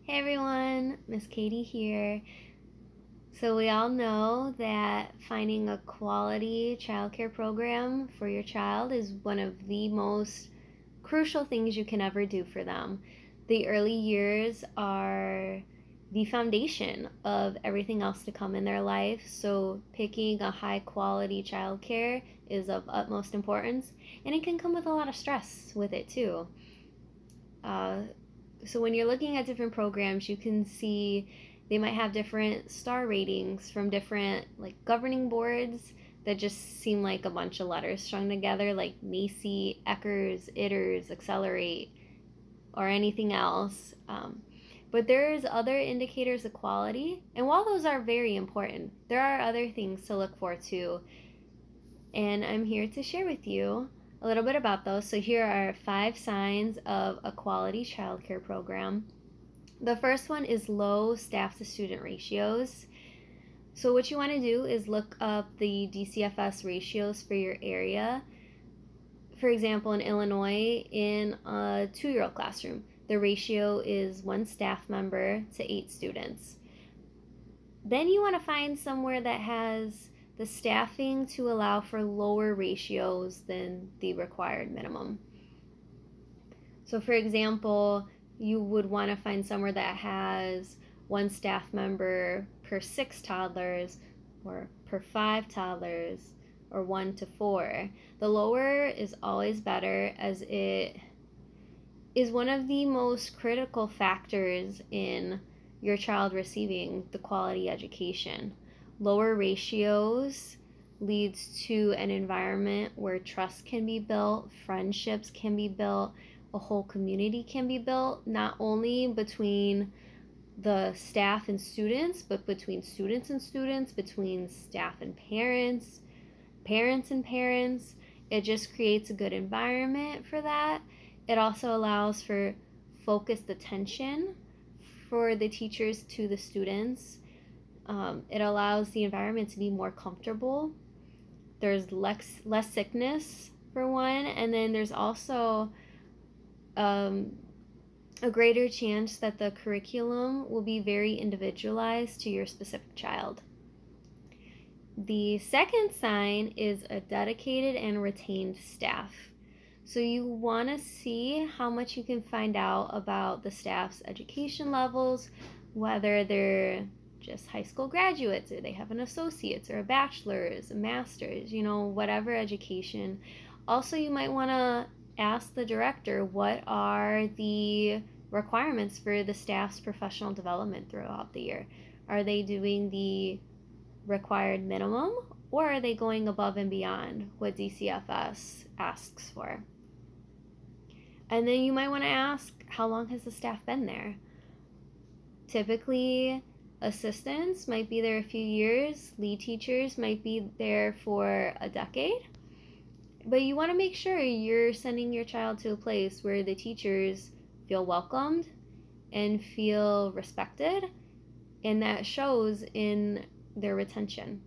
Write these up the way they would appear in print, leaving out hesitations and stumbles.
Hey everyone, Miss Katie here. So, we all know that finding a quality childcare program for your child is one of the most crucial things you can ever do for them. The early years are the foundation of everything else to come in their life, so picking a high quality childcare is of utmost importance, and it can come with a lot of stress with it too. Uh, so when you're looking at different programs, you can see they might have different star ratings from different like governing boards that just seem like a bunch of letters strung together, like Macy, Eckers, Itters, Accelerate, or anything else. But there's other indicators of quality, and while those are very important, there are other things to look for too. And I'm here to share with you a little bit about those. So here are 5 signs of a quality childcare program. The first one is low staff to student ratios. So what you want to do is look up the DCFS ratios for your area. For example, in Illinois, in a 2-year-old classroom, the ratio is 1 staff member to 8 students. Then you want to find somewhere that has the staffing to allow for lower ratios than the required minimum. So, for example, you would want to find somewhere that has 1 staff member per 6 toddlers, or per 5 toddlers, or 1 to 4. The lower is always better, as it is one of the most critical factors in your child receiving the quality education. Lower ratios leads to an environment where trust can be built, friendships can be built, a whole community can be built, not only between the staff and students, but between students and students, between staff and parents, parents and parents. It just creates a good environment for that. It also allows for focused attention for the teachers to the students. It allows the environment to be more comfortable. There's less sickness, for one, and then there's also a greater chance that the curriculum will be very individualized to your specific child. The second sign is a dedicated and retained staff. So you want to see how much you can find out about the staff's education levels, whether they're just high school graduates, or they have an associate's or a bachelor's, a master's, whatever education. Also, you might want to ask the director, what are the requirements for the staff's professional development throughout the year? Are they doing the required minimum, or are they going above and beyond what DCFS asks for? And then you might want to ask, how long has the staff been there? Typically, assistants might be there a few years, lead teachers might be there for a decade. But you want to make sure you're sending your child to a place where the teachers feel welcomed and feel respected, and that shows in their retention.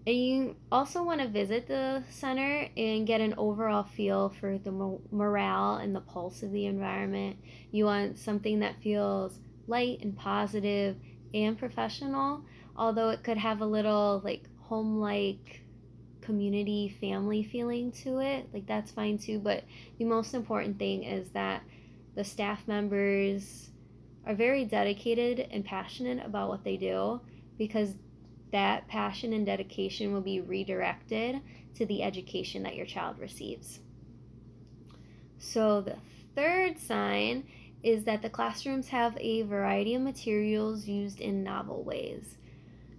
And you also want to visit the center and get an overall feel for the morale and the pulse of the environment. You want something that feels light and positive and professional, although it could have a little like home-like community family feeling to it. Like, that's fine too, but the most important thing is that the staff members are very dedicated and passionate about what they do, because that passion and dedication will be redirected to the education that your child receives. So the third sign is that the classrooms have a variety of materials used in novel ways.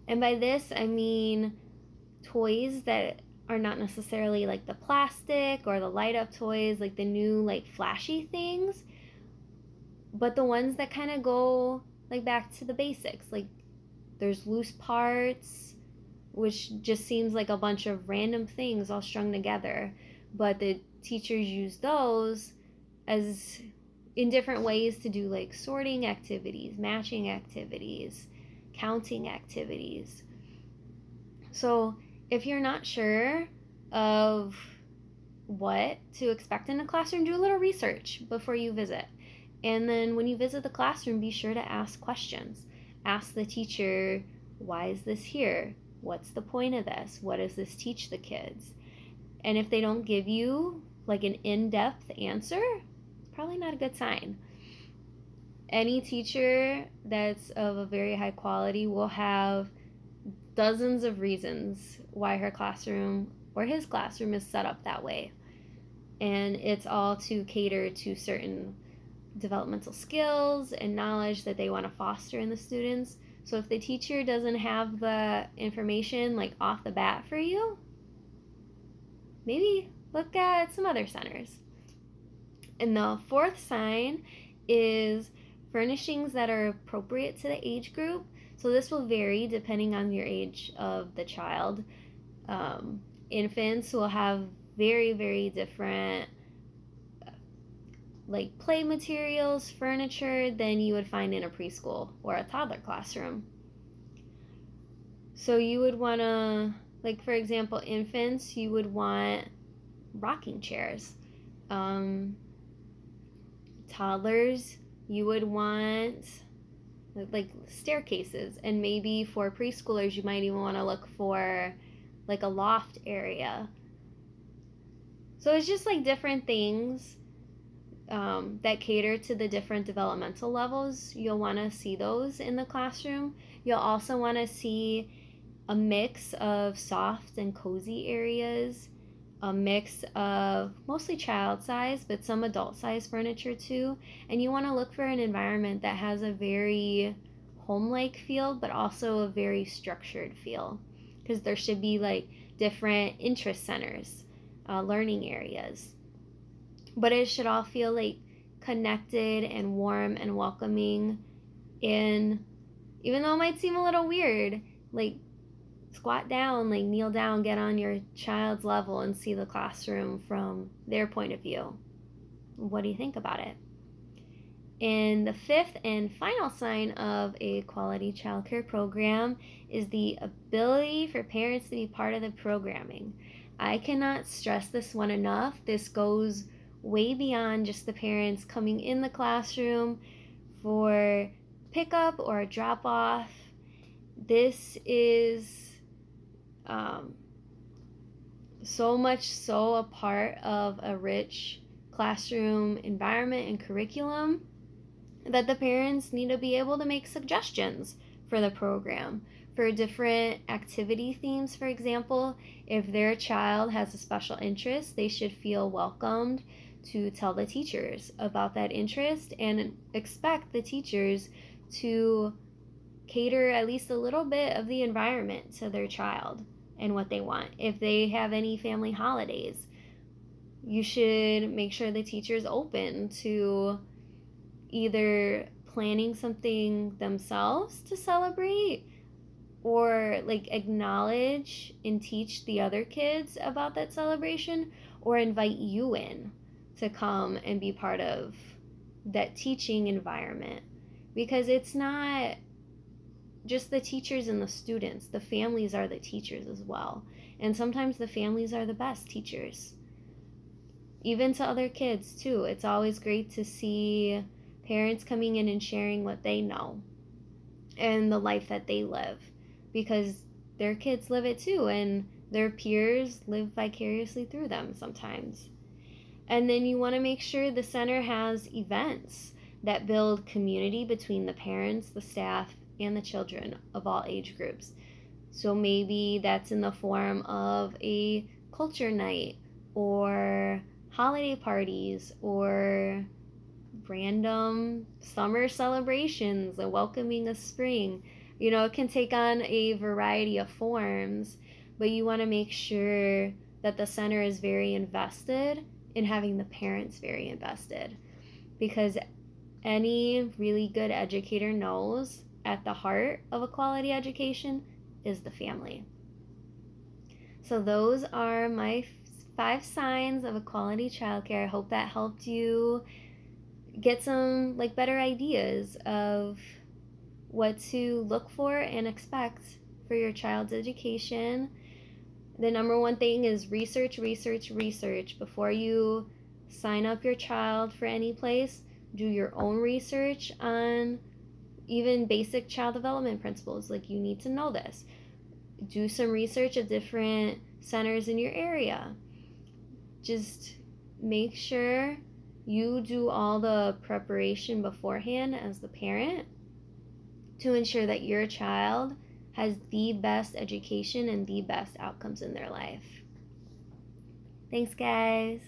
And by this, I mean toys that are not necessarily like the plastic or the light up toys, like the new like flashy things, but the ones that kind of go like back to the basics. Like, there's loose parts, which just seems like a bunch of random things all strung together, but the teachers use those as in different ways to do like sorting activities, matching activities, counting activities. So if you're not sure of what to expect in a classroom, do a little research before you visit. And then when you visit the classroom, be sure to ask questions. Ask the teacher, why is this here? What's the point of this? What does this teach the kids? And if they don't give you like an in-depth answer, it's probably not a good sign. Any teacher that's of a very high quality will have dozens of reasons why her classroom or his classroom is set up that way. And it's all to cater to certain developmental skills and knowledge that they want to foster in the students. So if the teacher doesn't have the information like off the bat for you, maybe look at some other centers. And the fourth sign is furnishings that are appropriate to the age group. So this will vary depending on your age of the child. Infants will have very, very different like play materials, furniture than you would find in a preschool or a toddler classroom. So you would want to, like for example, infants, you would want rocking chairs. Toddlers, you would want like staircases, and maybe for preschoolers you might even want to look for like a loft area. So it's just like different things that cater to the different developmental levels. You'll want to see those in the classroom. You'll also want to see a mix of soft and cozy areas, a mix of mostly child size, but some adult size furniture too. And you want to look for an environment that has a very home-like feel, but also a very structured feel, because there should be like different interest centers, learning areas. But it should all feel like connected and warm and welcoming. And even though it might seem a little weird, like squat down, like kneel down, get on your child's level and see the classroom from their point of view. What do you think about it? And the fifth and final sign of a quality childcare program is the ability for parents to be part of the programming. I cannot stress this one enough. This goes way beyond just the parents coming in the classroom for pickup or a drop off. This is so much so a part of a rich classroom environment and curriculum that the parents need to be able to make suggestions for the program, for different activity themes. For example, if their child has a special interest, they should feel welcomed to tell the teachers about that interest and expect the teachers to cater at least a little bit of the environment to their child and what they want. If they have any family holidays, you should make sure the teacher's open to either planning something themselves to celebrate, or like acknowledge and teach the other kids about that celebration, or invite you in to come and be part of that teaching environment. Because it's not just the teachers and the students, the families are the teachers as well. And sometimes the families are the best teachers, even to other kids too. It's always great to see parents coming in and sharing what they know and the life that they live, because their kids live it too, and their peers live vicariously through them sometimes. And then you want to make sure the center has events that build community between the parents, the staff, and the children of all age groups. So maybe that's in the form of a culture night, or holiday parties, or random summer celebrations, a welcoming of spring. You know, it can take on a variety of forms, but you want to make sure that the center is very invested in having the parents very invested, because any really good educator knows at the heart of a quality education is the family. So those are my 5 signs of a quality childcare. I hope that helped you get some like better ideas of what to look for and expect for your child's education. The number one thing is research before you sign up your child for any place. do your own research on even basic child development principles. Like, you need to know this. Do some research at different centers in your area. Just make sure you do all the preparation beforehand as the parent to ensure that your child has the best education and the best outcomes in their life. Thanks, guys.